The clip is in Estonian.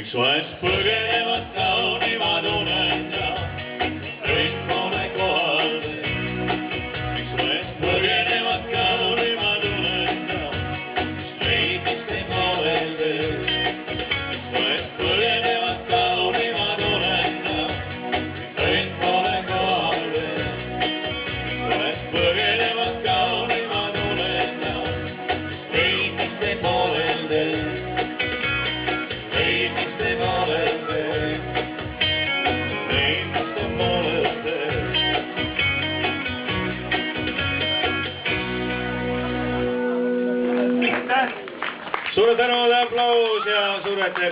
miks vahest põgenevad kaunimad uned ja õnn pole kohal veel? Miks vahest põgenevad kaunimad uned ja leidmist ei poolel veel? Miks vahest põgenevad kaunimad uned ja õnn pole kohal veel? Miks vahest põgenevad kaunimad uned ja leidmist ei poolel veel? Suur tänu, aplaus ja suur aitäh!